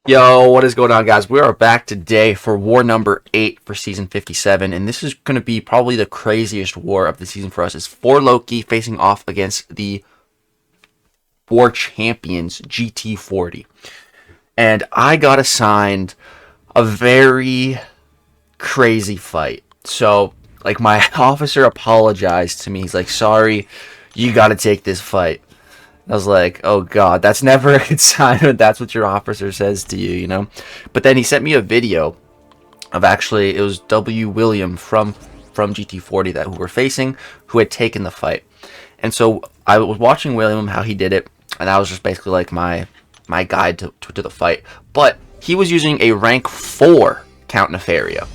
Yo, what is going on, guys? We are back today for war number 8 for season 57, and this is going to be probably the craziest war of the season for us. It's 4 Loki facing off against the war champions GT40, and I got assigned a very crazy fight. So, like, my officer apologized to me. He's like, "Sorry, you got to take this fight." I was like, oh god, that's never a good sign when that's what your officer says to you, you know? But then he sent me a video of it was W. William from GT40 that who were facing, who had taken the fight. And so I was watching William, how he did it, and that was just basically like my guide to the fight. But he was using a rank 4 Count Nefaria.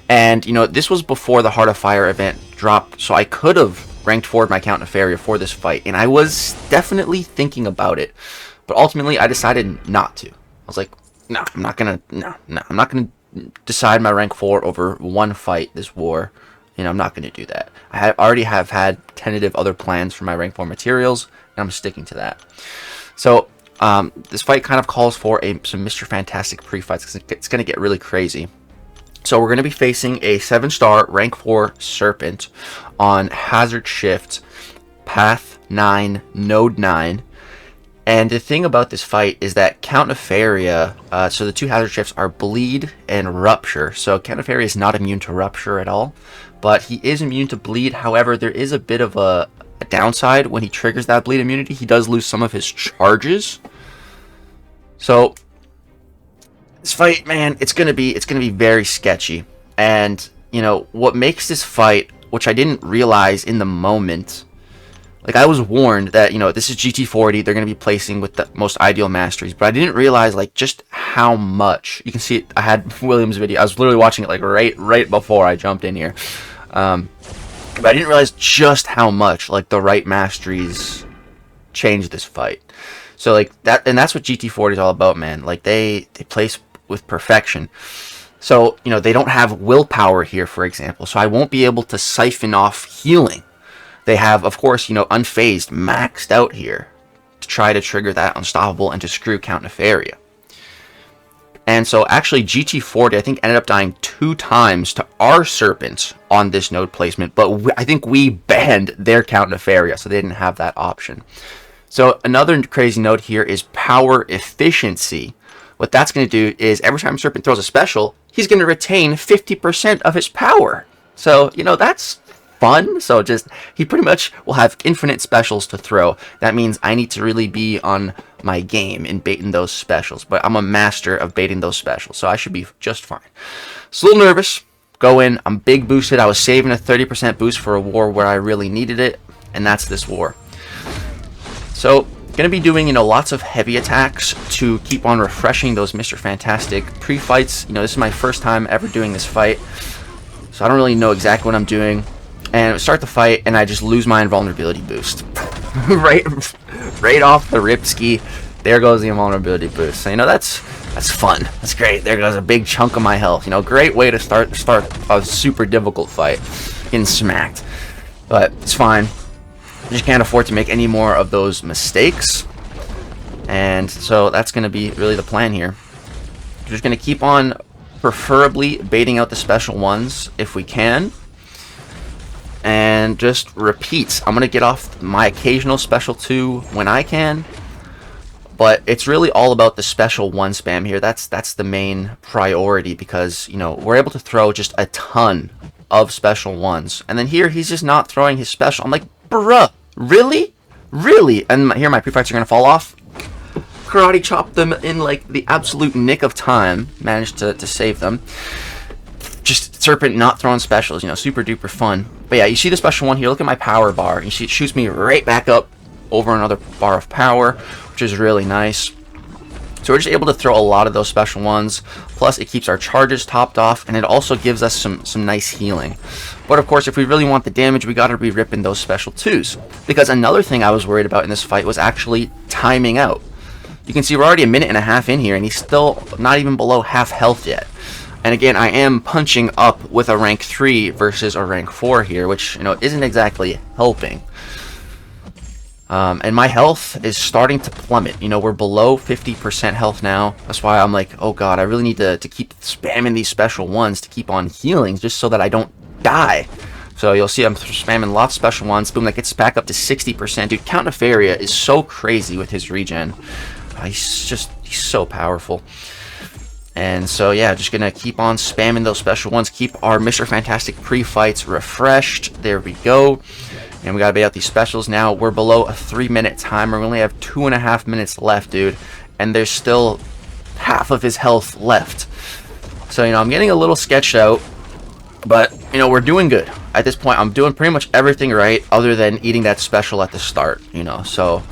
And, you know, this was before the Heart of Fire event dropped, so I could have ranked forward my Count Nefaria for this fight, and I was definitely thinking about it, but ultimately I decided not to. I was like, no, I'm not gonna decide my rank 4 over one fight this war. You know, I'm not gonna do that. I already have had tentative other plans for my rank 4 materials, and I'm sticking to that. So this fight kind of calls for some Mr. Fantastic pre-fights, because it's gonna get really crazy. So we're going to be facing a 7-star rank 4 Serpent on Hazard Shift, Path 9, Node 9. And the thing about this fight is that Count Nefaria, so the 2 Hazard Shifts are Bleed and Rupture. So Count Nefaria is not immune to Rupture at all, but he is immune to Bleed. However, there is a bit of a downside when he triggers that Bleed immunity. He does lose some of his charges. So this fight, man, it's gonna be very sketchy. And you know what makes this fight, which I didn't realize in the moment, like I was warned that, you know, this is GT40, they're gonna be placing with the most ideal masteries, but I didn't realize like just how much. You can see it, I had William's video. I was literally watching it like right before I jumped in here, but I didn't realize just how much like the right masteries changed this fight. So like that, and that's what GT40 is all about, man. Like they place with perfection. So, you know, they don't have willpower here, for example, so I won't be able to siphon off healing. They have, of course, you know, unfazed maxed out here to try to trigger that unstoppable and to screw Count Nefaria. And so actually GT40 I think ended up dying 2 times to our Serpent on this node placement, but I think we banned their Count Nefaria, so they didn't have that option. So another crazy note here is power efficiency. What that's going to do is every time Serpent throws a special, he's going to retain 50% of his power. So, you know, that's fun. So just, he pretty much will have infinite specials to throw. That means I need to really be on my game in baiting those specials. But I'm a master of baiting those specials, so I should be just fine. So a little nervous. Go in. I'm big boosted. I was saving a 30% boost for a war where I really needed it, and that's this war. So going to be doing, you know, lots of heavy attacks to keep on refreshing those Mr. Fantastic pre-fights. You know, this is my first time ever doing this fight, so I don't really know exactly what I'm doing. And I start the fight, and I just lose my invulnerability boost. right off the ripski, there goes the invulnerability boost. So, you know, that's fun. That's great. There goes a big chunk of my health. You know, great way to start a super difficult fight. Getting smacked. But it's fine. I just can't afford to make any more of those mistakes, and so that's going to be really the plan here. We're just going to keep on preferably baiting out the special ones if we can, and just repeat. I'm going to get off my occasional special 2 when I can, but it's really all about the special 1 spam here. That's the main priority, because, you know, we're able to throw just a ton of special 1s, and then here he's just not throwing his special. I'm like, bruh, really? And here my pre-fights are going to fall off. Karate chop them in like the absolute nick of time. Managed to save them. Just Serpent not throwing specials, you know, super duper fun. But yeah, you see the special 1 here. Look at my power bar. You see it shoots me right back up over another bar of power, which is really nice. So we're just able to throw a lot of those special 1s. Plus, it keeps our charges topped off, and it also gives us some nice healing. But of course, if we really want the damage, we got to be ripping those special 2s. Because another thing I was worried about in this fight was actually timing out. You can see we're already a minute and a half in here, and he's still not even below half health yet. And again, I am punching up with a rank 3 versus a rank 4 here, which, you know, isn't exactly helping. And my health is starting to plummet. You know, we're below 50% health now. That's why I'm like, oh god, I really need to keep spamming these special ones to keep on healing, just so that I don't die. So you'll see I'm spamming lots of special ones. Boom, that gets back up to 60%. Dude, Count Nefaria is so crazy with his regen. He's so powerful. And so, yeah, just going to keep on spamming those special ones. Keep our Mr. Fantastic pre-fights refreshed. There we go. And we got to bait out these specials now. We're below a 3-minute timer. We only have 2.5 minutes left, dude. And there's still half of his health left. So, you know, I'm getting a little sketched out. But, you know, we're doing good. At this point, I'm doing pretty much everything right other than eating that special at the start, you know. So,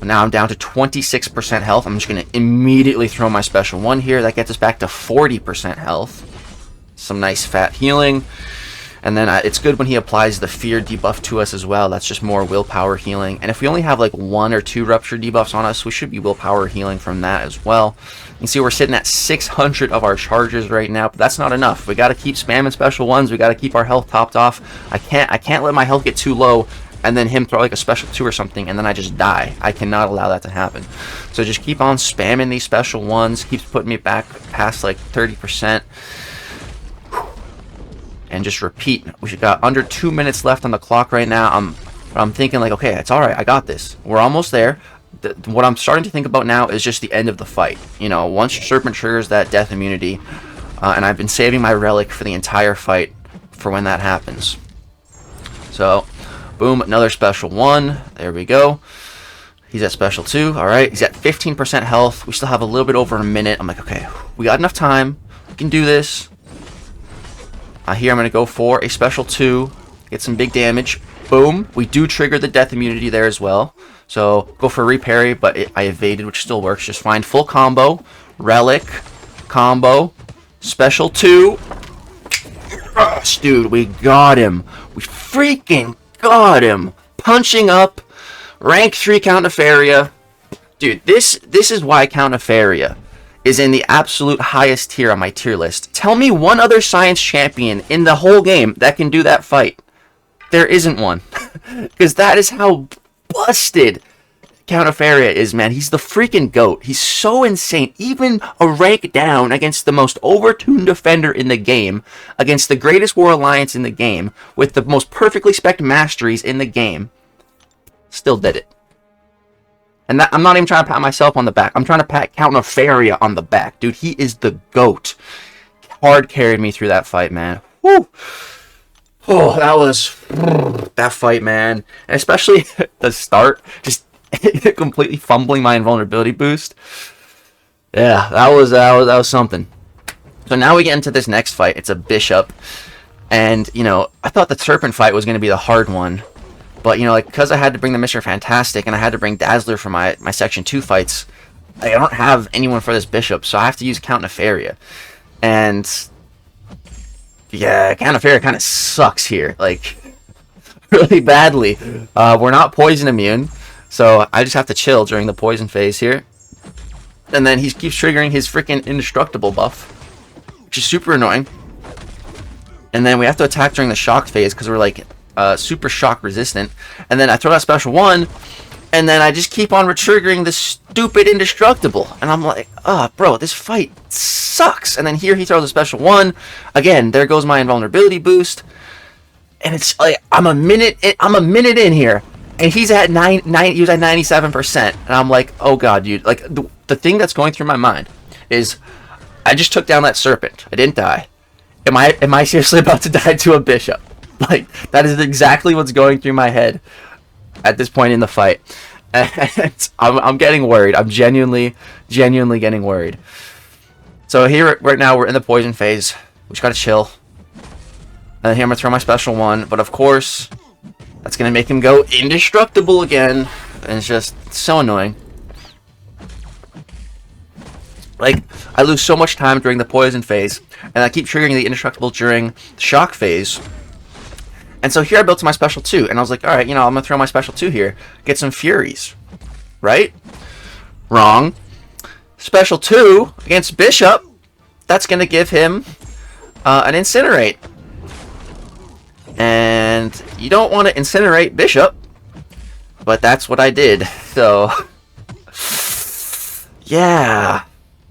now I'm down to 26% health. I'm just going to immediately throw my special one here. That gets us back to 40% health. Some nice fat healing. And then it's good when he applies the fear debuff to us as well. That's just more willpower healing. And if we only have like 1 or 2 rupture debuffs on us, we should be willpower healing from that as well. You can see we're sitting at 600 of our charges right now, but that's not enough. We got to keep spamming special ones. We got to keep our health topped off. I can't let my health get too low and then him throw like a special 2 or something and then I just die. I cannot allow that to happen. So just keep on spamming these special ones. Keeps putting me back past like 30%. And just repeat. We got under 2 minutes left on the clock right now. I'm thinking like, okay, it's all right. I got this. We're almost there. What I'm starting to think about now is just the end of the fight. You know, once Serpent triggers that death immunity, and I've been saving my relic for the entire fight for when that happens. So, boom, another special one. There we go. He's at special 2. All right, he's at 15% health. We still have a little bit over a minute. I'm like, okay, we got enough time. We can do this. Here I'm going to go for a special 2, get some big damage. Boom. We do trigger the death immunity there as well. So go for a reparry, but I evaded, which still works just fine. Full combo, relic, combo, special 2. Gosh, dude, we got him. We freaking got him. Punching up, rank 3 Count Nefaria. Dude, this is why Count Nefaria is in the absolute highest tier on my tier list. Tell me one other science champion in the whole game that can do that fight. There isn't one. Because that is how busted Count Nefaria is, man. He's the freaking GOAT. He's so insane. Even a rank down against the most overtuned defender in the game, against the greatest war alliance in the game, with the most perfectly spec'd masteries in the game, still did it. And that, I'm not even trying to pat myself on the back. I'm trying to pat Count Nefaria on the back. Dude, he is the GOAT. Hard carried me through that fight, man. Woo! Oh, that fight, man. And especially the start, just completely fumbling my invulnerability boost. Yeah, that was something. So now we get into this next fight. It's a bishop. And, you know, I thought the Serpent fight was going to be the hard one. But, you know, like, because I had to bring the Mr. Fantastic and I had to bring Dazzler for my Section 2 fights, I don't have anyone for this bishop, so I have to use Count Nefaria. And, yeah, Count Nefaria kind of sucks here, like, really badly. We're not poison immune, so I just have to chill during the poison phase here. And then he keeps triggering his freaking indestructible buff, which is super annoying. And then we have to attack during the shock phase because we're, like, super shock resistant, and then I throw that special 1, and then I just keep on retriggering the stupid indestructible, and I'm like, oh, bro, this fight sucks. And then here he throws a special 1 again. There goes my invulnerability boost, and it's like I'm a minute in here, and he's at 97%, and I'm like, oh god, dude. Like the thing that's going through my mind is I just took down that Serpent. I didn't die. Am I seriously about to die to a bishop? Like, that is exactly what's going through my head at this point in the fight. And I'm getting worried. I'm genuinely getting worried. So here, right now, we're in the poison phase. We just gotta chill. And then here I'm gonna throw my special 1. But of course, that's gonna make him go indestructible again. And it's just so annoying. Like, I lose so much time during the poison phase. And I keep triggering the indestructible during the shock phase. And so here I built my special 2, and I was like, alright, you know, I'm going to throw my special 2 here, get some Furies, right? Wrong. Special 2 against Bishop, that's going to give him an Incinerate. And you don't want to Incinerate Bishop, but that's what I did. So, yeah,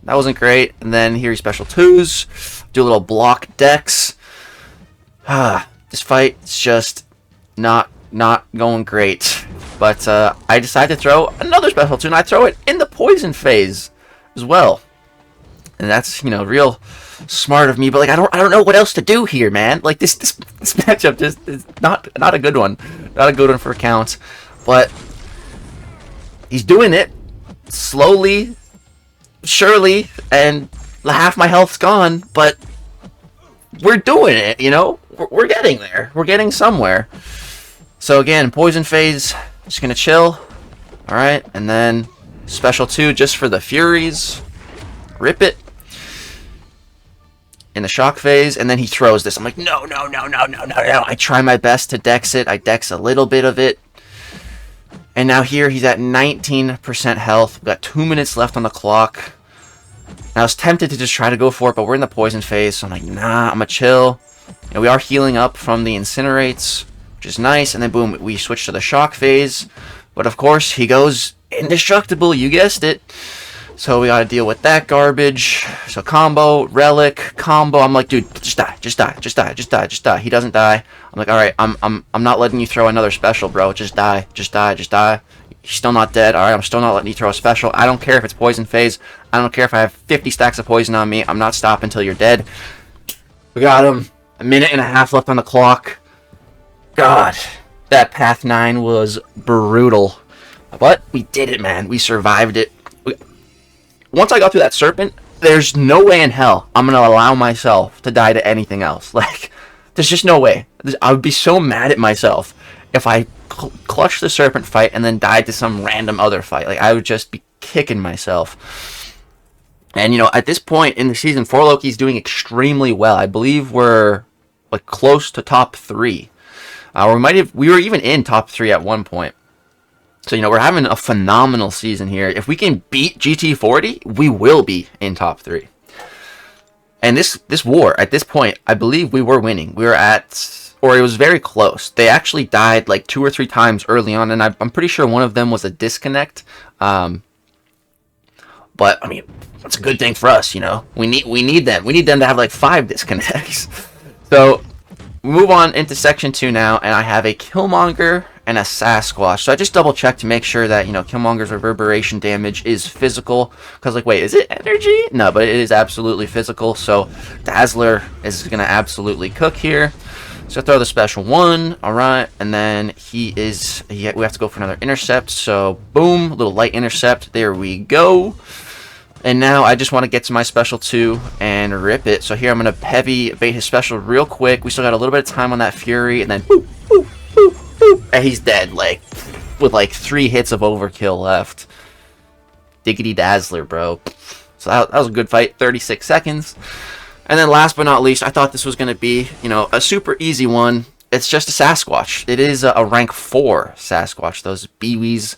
that wasn't great. And then here he special twos, do a little block dex. This fight is just not going great. But I decided to throw another special two, and I throw it in the poison phase as well. And that's, you know, real smart of me. But like, I don't know what else to do here, man. Like this matchup just is not a good one. Not a good one for count. But he's doing it slowly, surely, and half my health's gone. But we're doing it, you know. We're getting there. We're getting somewhere. So again, poison phase. Just gonna chill. All right, and then special two just for the Furies. Rip it. In the shock phase, and then he throws this. I'm like, no. I try my best to dex it. I dex a little bit of it. And now here he's at 19% health. We've got 2 minutes left on the clock. And I was tempted to just try to go for it, but we're in the poison phase, so I'm like, nah, I'm gonna chill. And we are healing up from the incinerates, which is nice. And then boom, we switch to the shock phase. But of course, he goes indestructible. You guessed it. So we gotta deal with that garbage. So combo, relic, combo. I'm like, dude, just die. He doesn't die. I'm like, all right, I'm not letting you throw another special, bro. Just die. He's still not dead. All right, I'm still not letting you throw a special. I don't care if it's poison phase. I don't care if I have 50 stacks of poison on me. I'm not stopping until you're dead. We got him. A minute and a half left on the clock. God, that path 9 was brutal. But we did it, man. We survived it. Once I got through that Serpent, there's no way in hell I'm going to allow myself to die to anything else. Like, there's just no way. I would be so mad at myself if I clutched the Serpent fight and then died to some random other fight. Like, I would just be kicking myself. And, you know, at this point in the season, 4 Loki's doing extremely well. I believe we're, like, close to top 3. We were even in top 3 at one point. So, you know, we're having a phenomenal season here. If we can beat GT40, we will be in top 3. And this war, at this point, I believe we were winning. We were at, or it was very close. They actually died like 2 or 3 times early on, and I'm pretty sure one of them was a disconnect. But, I mean, that's a good thing for us, you know. We need them. We need them to have like 5 disconnects. So, we move on into section 2 now, and I have a Killmonger and a Sasquatch. So I just double checked to make sure that, you know, Killmonger's reverberation damage is physical. Because, like, wait, is it energy? No, but it is absolutely physical. So Dazzler is going to absolutely cook here. So throw the special 1. All right. And then we have to go for another intercept. So boom, little light intercept. There we go. And now I just want to get to my special 2 and rip it. So here I'm going to heavy bait his special real quick. We still got a little bit of time on that Fury. And then boop, boop, boop, boop. And he's dead, like, with like 3 hits of overkill left. Diggity Dazzler, bro. So that was a good fight. 36 seconds. And then last but not least, I thought this was going to be, you know, a super easy one. It's just a Sasquatch. It is a rank 4 Sasquatch. Those Biwis.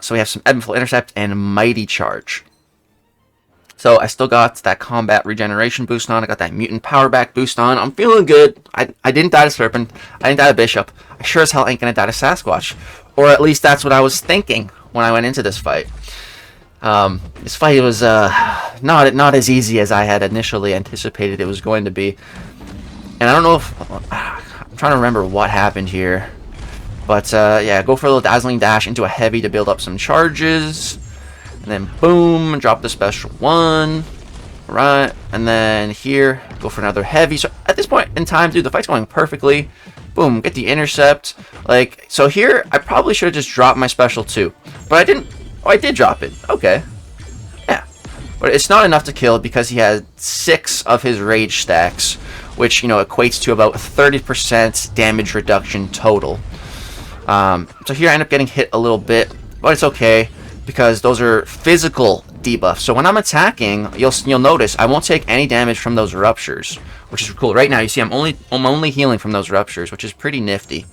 So we have some Ebb and Flow Intercept and Mighty Charge. So I still got that combat regeneration boost on. I got that mutant power back boost on. I'm feeling good. I didn't die to Serpent. I didn't die to Bishop. I sure as hell ain't gonna die to Sasquatch. Or at least that's what I was thinking when I went into this fight. This fight was not as easy as I had initially anticipated it was going to be. And I don't know if I'm trying to remember what happened here. But yeah, go for a little dazzling dash into a heavy to build up some charges. And then boom, drop the special 1. Right, and then here, go for another heavy. So at this point in time, dude, the fight's going perfectly. Boom, get the intercept. Like, so here, I probably should have just dropped my special 2. But I didn't. Oh, I did drop it. Okay. Yeah. But it's not enough to kill because he had 6 of his rage stacks, which, you know, equates to about 30% damage reduction total. So here I end up getting hit a little bit, but it's okay, because those are physical debuffs. So when I'm attacking, you'll notice I won't take any damage from those ruptures, which is cool. Right now, you see I'm only healing from those ruptures, which is pretty nifty.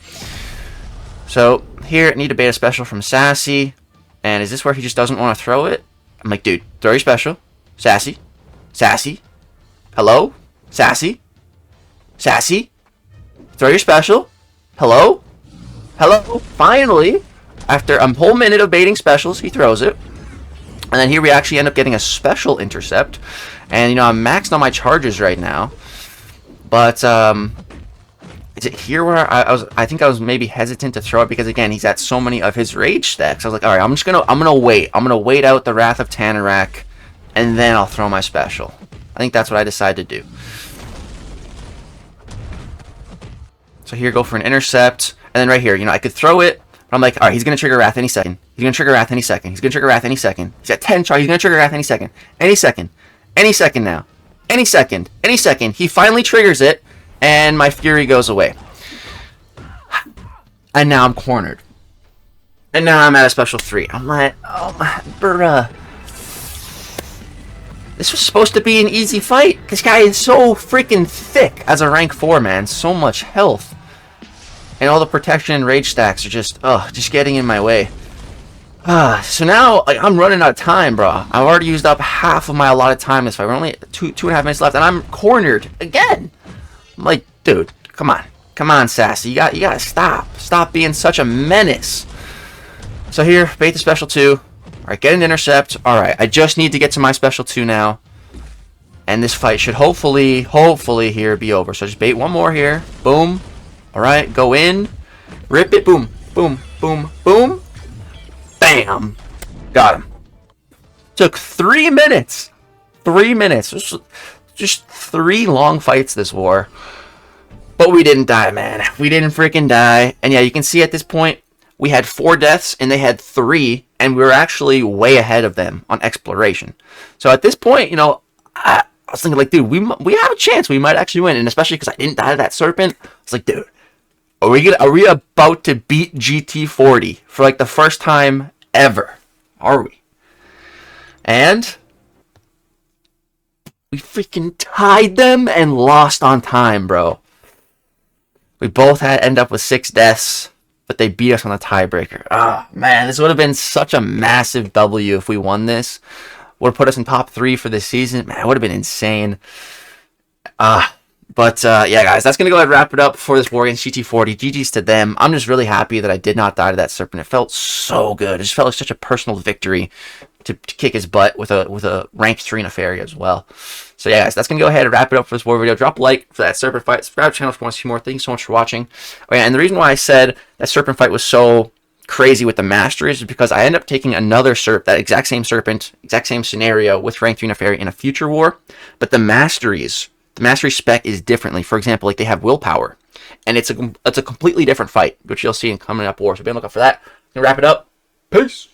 So here, I need to bait a special from Sassy. And is this where he just doesn't want to throw it? I'm like, dude, throw your special. Sassy. Sassy. Hello? Sassy. Sassy. Throw your special. Hello? Hello? Finally. After a whole minute of baiting specials, he throws it. And then here we actually end up getting a special intercept. And, you know, I'm maxed on my charges right now. But, is it here where I think I was maybe hesitant to throw it because, again, he's at so many of his rage stacks. I was like, all right, I'm gonna wait. I'm gonna wait out the Wrath of Tanarak, and then I'll throw my special. I think that's what I decided to do. So here, go for an intercept, and then right here, you know, I could throw it, but I'm like, all right, he's gonna trigger Wrath any second. He's gonna trigger Wrath any second. He's gonna trigger Wrath any second. He's at 10 charge. He's gonna trigger Wrath any second. Any second. Any second now. Any second. Any second. He finally triggers it. And my fury goes away. And now I'm cornered. And now I'm at a special 3. I'm like, oh my, bruh. This was supposed to be an easy fight. This guy is so freaking thick as a rank 4, man. So much health. And all the protection and rage stacks are just getting in my way. So now, like, I'm running out of time, bro. I've already used up half of my allotted time this fight. We're only at 2.5 minutes left, and I'm cornered again. I'm like, dude, come on, Sassy, you gotta stop being such a menace. So here, bait the special 2. All right, get an intercept. All right, I just need to get to my special 2 now, and this fight should hopefully here be over. So just bait one more here. Boom. All right, go in, rip it. Boom, boom, boom, boom. Bam, got him. Took 3 minutes. 3 minutes. Just 3 long fights this war. But we didn't die, man. We didn't freaking die. And yeah, you can see at this point, we had 4 deaths and they had 3. And we were actually way ahead of them on exploration. So at this point, you know, I was thinking like, dude, we have a chance. We might actually win. And especially because I didn't die to that Serpent. I was like, dude, are we about to beat GT40 for like the first time ever? Are we? And we freaking tied them and lost on time, bro. We both end up with 6 deaths, but they beat us on the tiebreaker. Ah, man, this would have been such a massive W if we won this. Would have put us in top 3 for this season. Man, it would have been insane. But yeah, guys, that's going to go ahead and wrap it up for this war against GT40. GG's to them. I'm just really happy that I did not die to that Serpent. It felt so good. It just felt like such a personal victory to kick his butt with a rank 3 in a fairy as well. So yeah, guys, that's going to go ahead and wrap it up for this war video. Drop a like for that Serpent fight. Subscribe to the channel if you want to see more. Thank you so much for watching. Oh, yeah, and the reason why I said that Serpent fight was so crazy with the Masteries is because I ended up taking another that exact same Serpent, exact same scenario with rank 3 in a fairy in a future war. But the Mastery spec is differently. For example, like they have willpower. And it's a completely different fight, which you'll see in coming up wars. So be on the lookout for that. I'm going to wrap it up. Peace.